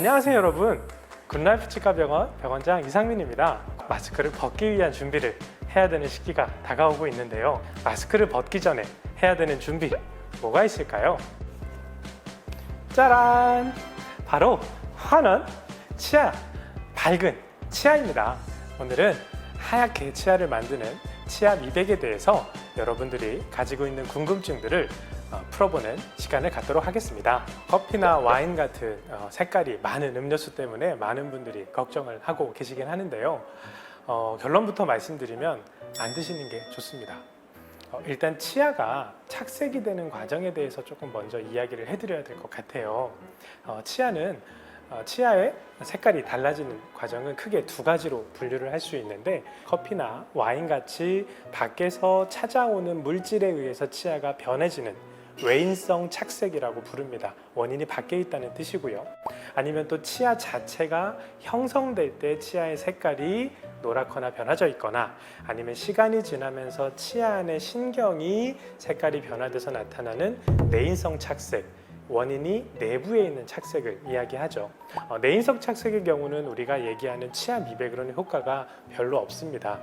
안녕하세요 여러분, 굿라이프 치과병원 병원장 이상민입니다. 마스크를 벗기 위한 준비를 해야 되는 시기가 다가오고 있는데요. 마스크를 벗기 전에 해야 되는 준비 뭐가 있을까요? 짜란! 바로 환원 치아, 밝은 치아입니다. 오늘은 하얗게 치아를 만드는 치아 미백에 대해서 여러분들이 가지고 있는 궁금증들을 풀어보는 시간을 갖도록 하겠습니다. 커피나 와인 같은 색깔이 많은 음료수 때문에 많은 분들이 걱정을 하고 계시긴 하는데요. 결론부터 말씀드리면 안 드시는 게 좋습니다. 일단 치아가 착색이 되는 과정에 대해서 조금 먼저 이야기를 해드려야 될 것 같아요. 치아의 색깔이 달라지는 과정은 크게 두 가지로 분류를 할 수 있는데, 커피나 와인 같이 밖에서 찾아오는 물질에 의해서 치아가 변해지는 외인성 착색이라고 부릅니다. 원인이 밖에 있다는 뜻이고요. 아니면 또 치아 자체가 형성될 때 치아의 색깔이 노랗거나 변화져 있거나, 아니면 시간이 지나면서 치아 안의 신경이 색깔이 변화돼서 나타나는 내인성 착색, 원인이 내부에 있는 착색을 이야기하죠. 내인성 착색의 경우는 우리가 얘기하는 치아 미백으로는 효과가 별로 없습니다.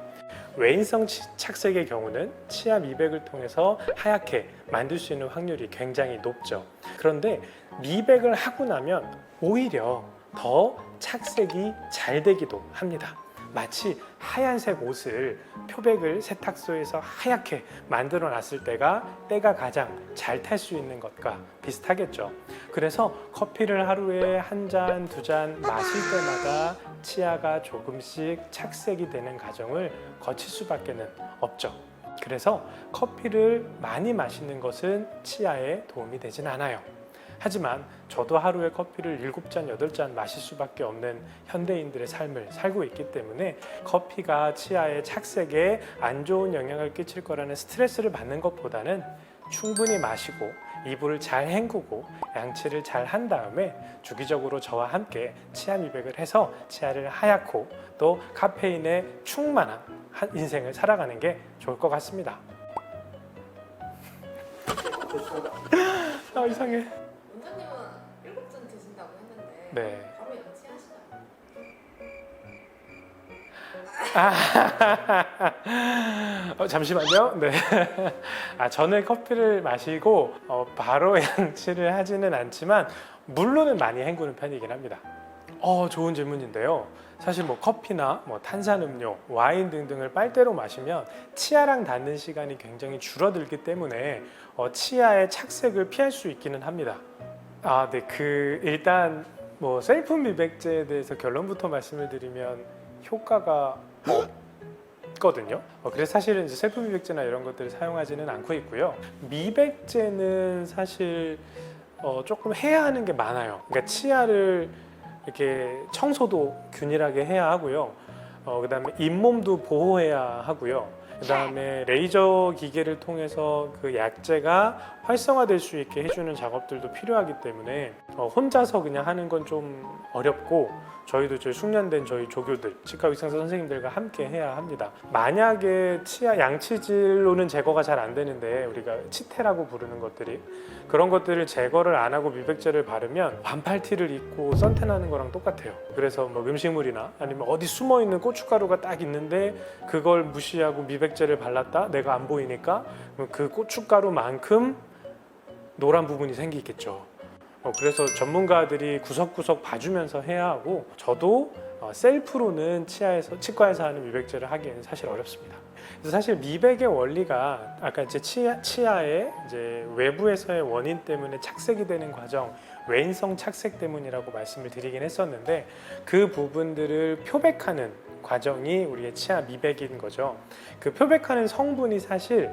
외인성 착색의 경우는 치아 미백을 통해서 하얗게 만들 수 있는 확률이 굉장히 높죠. 그런데 미백을 하고 나면 오히려 더 착색이 잘 되기도 합니다. 마치 하얀색 옷을 표백을 세탁소에서 하얗게 만들어 놨을 때가 가장 잘 탈 수 있는 것과 비슷하겠죠. 그래서 커피를 하루에 한 잔, 두 잔 마실 때마다 치아가 조금씩 착색이 되는 과정을 거칠 수밖에 없죠. 그래서 커피를 많이 마시는 것은 치아에 도움이 되진 않아요. 하지만 저도 하루에 커피를 7잔, 8잔 마실 수밖에 없는 현대인들의 삶을 살고 있기 때문에 커피가 치아의 착색에 안 좋은 영향을 끼칠 거라는 스트레스를 받는 것보다는 충분히 마시고 이불을 잘 헹구고 양치를 잘 한 다음에 주기적으로 저와 함께 치아 미백을 해서 치아를 하얗고 또 카페인에 충만한 인생을 살아가는 게 좋을 것 같습니다. 이상해. 원장님은 7잔 드신다고 했는데 네. 바로 양치하시나요? 잠시만요. 네. 저는 커피를 마시고 바로 양치를 하지는 않지만 물로는 많이 헹구는 편이긴 합니다. 좋은 질문인데요. 사실 커피나 탄산음료, 와인 등등을 빨대로 마시면 치아랑 닿는 시간이 굉장히 줄어들기 때문에 치아의 착색을 피할 수 있기는 합니다. 네. 일단 셀프 미백제에 대해서 결론부터 말씀을 드리면 효과가 없거든요. 그래서 사실은 이제 셀프 미백제나 이런 것들을 사용하지는 않고 있고요. 미백제는 사실 조금 해야 하는 게 많아요. 그러니까 치아를 이렇게 청소도 균일하게 해야 하고요. 그다음에 잇몸도 보호해야 하고요. 그다음에 레이저 기계를 통해서 그 약재가 활성화될 수 있게 해주는 작업들도 필요하기 때문에 혼자서 그냥 하는 건 좀 어렵고, 저희 숙련된 저희 조교들, 치과 의상사 선생님들과 함께 해야 합니다. 만약에 치아 양치질로는 제거가 잘 안 되는데 우리가 치태라고 부르는 것들이, 그런 것들을 제거를 안 하고 미백제를 바르면 반팔티를 입고 선탠하는 거랑 똑같아요. 그래서 음식물이나 아니면 어디 숨어 있는 고춧가루가 딱 있는데 그걸 무시하고 미백제를 발랐다, 내가 안 보이니까 그 고춧가루만큼 노란 부분이 생기겠죠. 그래서 전문가들이 구석구석 봐주면서 해야 하고, 저도 셀프로는 치과에서 하는 미백제를 하기에는 사실 어렵습니다. 그래서 사실 미백의 원리가 아까 이제 치아의 이제 외부에서의 원인 때문에 착색이 되는 과정, 외인성 착색 때문이라고 말씀을 드리긴 했었는데, 그 부분들을 표백하는 과정이 우리의 치아 미백인 거죠. 그 표백하는 성분이 사실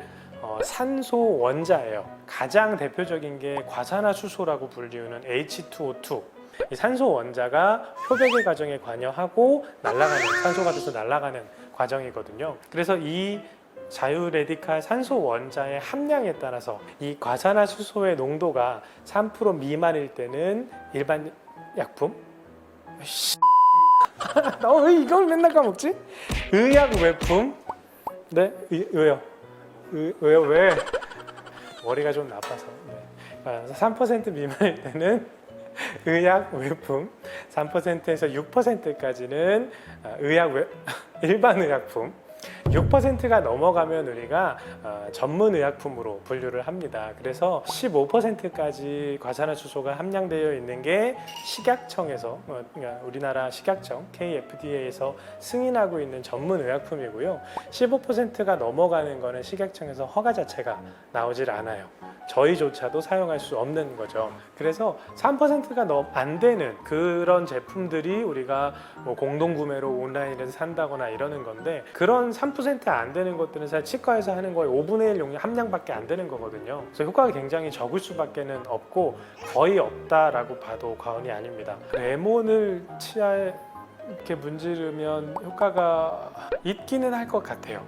산소 원자예요. 가장 대표적인 게 과산화수소라고 불리우는 H2O2. 이 산소 원자가 표백의 과정에 관여하고 산소가 돼서 날아가는 과정이거든요. 그래서 이 자유레디칼 산소 원자의 함량에 따라서 이 과산화수소의 농도가 3% 미만일 때는 일반 약품, 왜 이걸 맨날 까먹지? 의약 외품, 네, 왜요? 왜? 머리가 좀 나빠서. 네. 3% 미만일 때는 의약 의약품, 3%에서 6%까지는 일반 의약품, 6%가 넘어가면 우리가 전문 의약품으로 분류를 합니다. 그래서 15%까지 과산화수소가 함량되어 있는 게 식약청에서 그러니까 우리나라 식약청 KFDA에서 승인하고 있는 전문 의약품이고요. 15%가 넘어가는 거는 식약청에서 허가 자체가 나오질 않아요. 저희조차도 사용할 수 없는 거죠. 그래서 3%가 안 되는 그런 제품들이 우리가 뭐 공동구매로 온라인에서 산다거나 이러는 건데, 그런 3%안 되는 것들은 사실 치과에서 하는 거의 5분의 1 용량 함량밖에 안 되는 거거든요. 그래서 효과가 굉장히 적을 수밖에는 없고 거의 없다라고 봐도 과언이 아닙니다. 레몬을 치아에 이렇게 문지르면 효과가 있기는 할 것 같아요.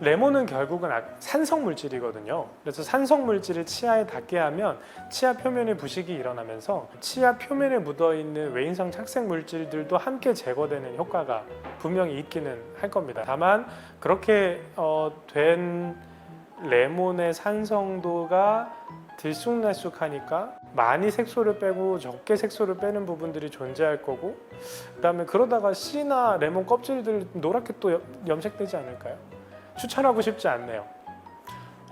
레몬은 결국은 산성 물질이거든요. 그래서 산성 물질을 치아에 닿게 하면 치아 표면에 부식이 일어나면서 치아 표면에 묻어 있는 외인성 착색 물질들도 함께 제거되는 효과가 분명히 있기는 할 겁니다. 다만 그렇게 된 레몬의 산성도가 들쑥날쑥하니까 많이 색소를 빼고 적게 색소를 빼는 부분들이 존재할 거고, 그다음에 그러다가 씨나 레몬 껍질들 노랗게 또 염색되지 않을까요? 추천하고 싶지 않네요.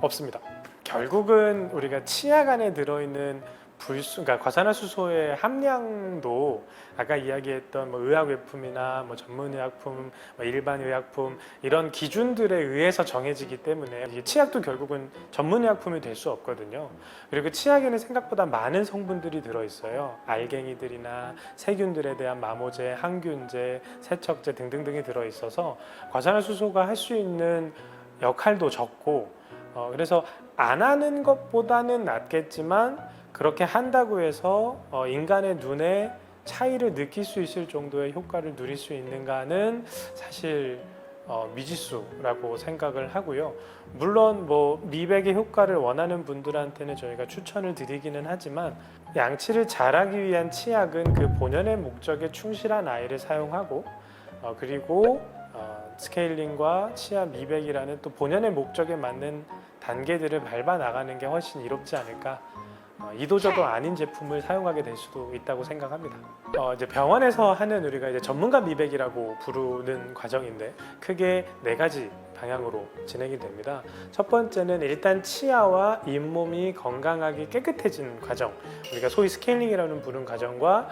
없습니다. 결국은 우리가 치약 안에 들어있는 그러니까 과산화수소의 함량도 아까 이야기했던 뭐 의약외품이나 뭐 전문의약품, 뭐 일반 의약품 이런 기준들에 의해서 정해지기 때문에 이 치약도 결국은 전문의약품이 될 수 없거든요. 그리고 치약에는 생각보다 많은 성분들이 들어있어요. 알갱이들이나 세균들에 대한 마모제, 항균제, 세척제 등등등이 들어있어서 과산화수소가 할 수 있는 역할도 적고, 그래서 안 하는 것보다는 낫겠지만 그렇게 한다고 해서 인간의 눈에 차이를 느낄 수 있을 정도의 효과를 누릴 수 있는가는 사실 미지수라고 생각을 하고요. 물론 뭐 미백의 효과를 원하는 분들한테는 저희가 추천을 드리기는 하지만, 양치를 잘하기 위한 치약은 그 본연의 목적에 충실한 아이를 사용하고 그리고 스케일링과 치아 미백이라는 또 본연의 목적에 맞는 단계들을 밟아 나가는 게 훨씬 이롭지 않을까, 이도저도 아닌 제품을 사용하게 될 수도 있다고 생각합니다. 이제 병원에서 하는 우리가 이제 전문가 미백이라고 부르는 과정인데 크게 4가지 방향으로 진행이 됩니다. 첫 번째는 일단 치아와 잇몸이 건강하게 깨끗해지는 과정, 우리가 소위 스케일링이라는 부르는 과정과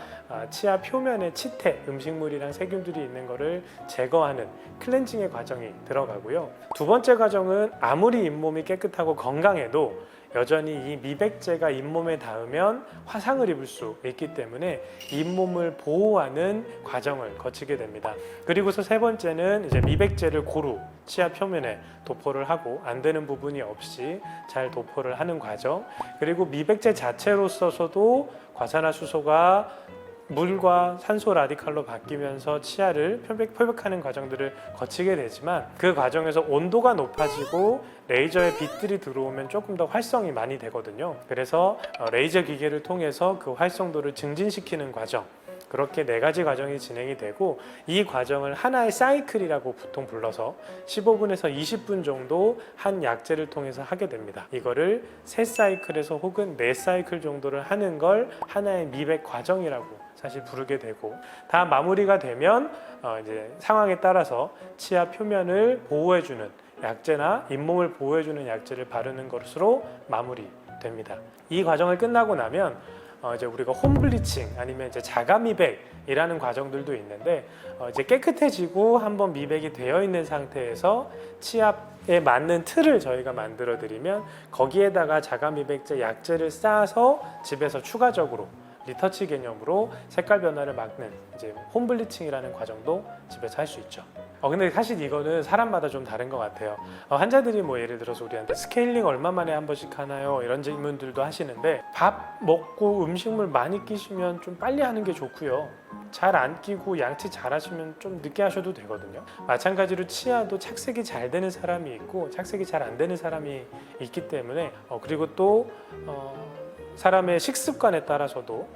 치아 표면에 치태, 음식물이랑 세균들이 있는 것을 제거하는 클렌징의 과정이 들어가고요. 두 번째 과정은 아무리 잇몸이 깨끗하고 건강해도 여전히 이 미백제가 잇몸에 닿으면 화상을 입을 수 있기 때문에 잇몸을 보호하는 과정을 거치게 됩니다. 그리고서 세 번째는 이제 미백제를 고루 치아 표면에 도포를 하고 안 되는 부분이 없이 잘 도포를 하는 과정, 그리고 미백제 자체로서도 과산화수소가 물과 산소 라디칼로 바뀌면서 치아를 표백하는 과정들을 거치게 되지만, 그 과정에서 온도가 높아지고 레이저의 빛들이 들어오면 조금 더 활성이 많이 되거든요. 그래서 레이저 기계를 통해서 그 활성도를 증진시키는 과정, 그렇게 4가지 과정이 진행이 되고, 이 과정을 하나의 사이클이라고 보통 불러서 15분에서 20분 정도 한 약제를 통해서 하게 됩니다. 이거를 3사이클에서 혹은 4사이클 정도를 하는 걸 하나의 미백 과정이라고 사실 부르게 되고, 다 마무리가 되면 이제 상황에 따라서 치아 표면을 보호해주는 약제나 잇몸을 보호해주는 약제를 바르는 것으로 마무리됩니다. 이 과정을 끝나고 나면 이제 우리가 홈블리칭 아니면 이제 자가 미백이라는 과정들도 있는데, 이제 깨끗해지고 한번 미백이 되어 있는 상태에서 치아에 맞는 틀을 저희가 만들어 드리면 거기에다가 자가 미백제 약제를 쌓아서 집에서 추가적으로 리터치 개념으로 색깔 변화를 막는 이제 홈블리칭이라는 과정도 집에서 할 수 있죠. 근데 사실 이거는 사람마다 좀 다른 것 같아요. 환자들이 뭐 예를 들어서 우리한테 스케일링 얼마 만에 한 번씩 하나요? 이런 질문들도 하시는데, 밥 먹고 음식물 많이 끼시면 좀 빨리 하는 게 좋고요. 잘 안 끼고 양치 잘 하시면 좀 늦게 하셔도 되거든요. 마찬가지로 치아도 착색이 잘 되는 사람이 있고 착색이 잘 안 되는 사람이 있기 때문에 그리고 또 사람의 식습관에 따라서도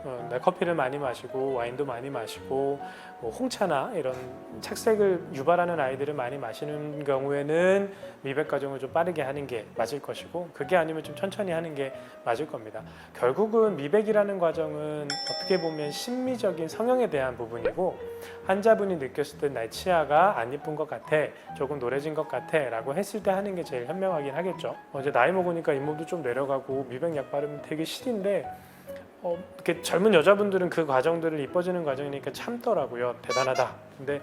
커피를 많이 마시고 와인도 많이 마시고 뭐 홍차나 이런 착색을 유발하는 아이들을 많이 마시는 경우에는 미백 과정을 좀 빠르게 하는 게 맞을 것이고, 그게 아니면 좀 천천히 하는 게 맞을 겁니다. 결국은 미백이라는 과정은 어떻게 보면 심미적인 성형에 대한 부분이고, 환자분이 느꼈을 때 내 치아가 안 이쁜 것 같아, 조금 노래진 것 같아 라고 했을 때 하는 게 제일 현명하긴 하겠죠. 이제 나이 먹으니까 잇몸도 좀 내려가고 미백약 바르면 되게 시린데 이렇게 젊은 여자분들은 그 과정들을 이뻐지는 과정이니까 참더라고요. 대단하다. 근데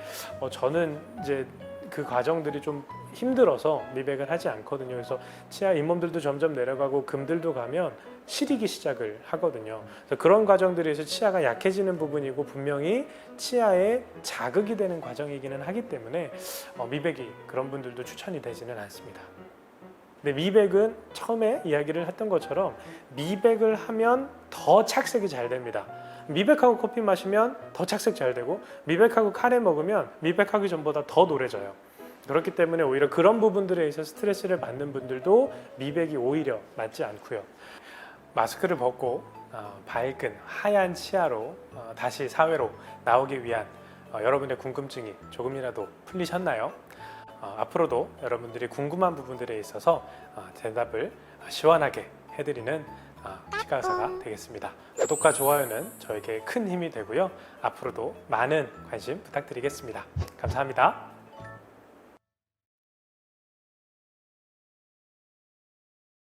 저는 이제 그 과정들이 좀 힘들어서 미백을 하지 않거든요. 그래서 치아 잇몸들도 점점 내려가고 금들도 가면 시리기 시작을 하거든요. 그래서 그런 과정들에서 치아가 약해지는 부분이고 분명히 치아에 자극이 되는 과정이기는 하기 때문에 미백이 그런 분들도 추천이 되지는 않습니다. 근데 미백은 처음에 이야기를 했던 것처럼 미백을 하면 더 착색이 잘 됩니다. 미백하고 커피 마시면 더 착색 잘 되고, 미백하고 카레 먹으면 미백하기 전보다 더 노래져요. 그렇기 때문에 오히려 그런 부분들에 있어서 스트레스를 받는 분들도 미백이 오히려 맞지 않고요. 마스크를 벗고 밝은 하얀 치아로 다시 사회로 나오기 위한 여러분의 궁금증이 조금이라도 풀리셨나요? 앞으로도 여러분들이 궁금한 부분들에 있어서 대답을 시원하게 해드리는 치과 의사가 되겠습니다. 구독과 좋아요는 저에게 큰 힘이 되고요. 앞으로도 많은 관심 부탁드리겠습니다. 감사합니다.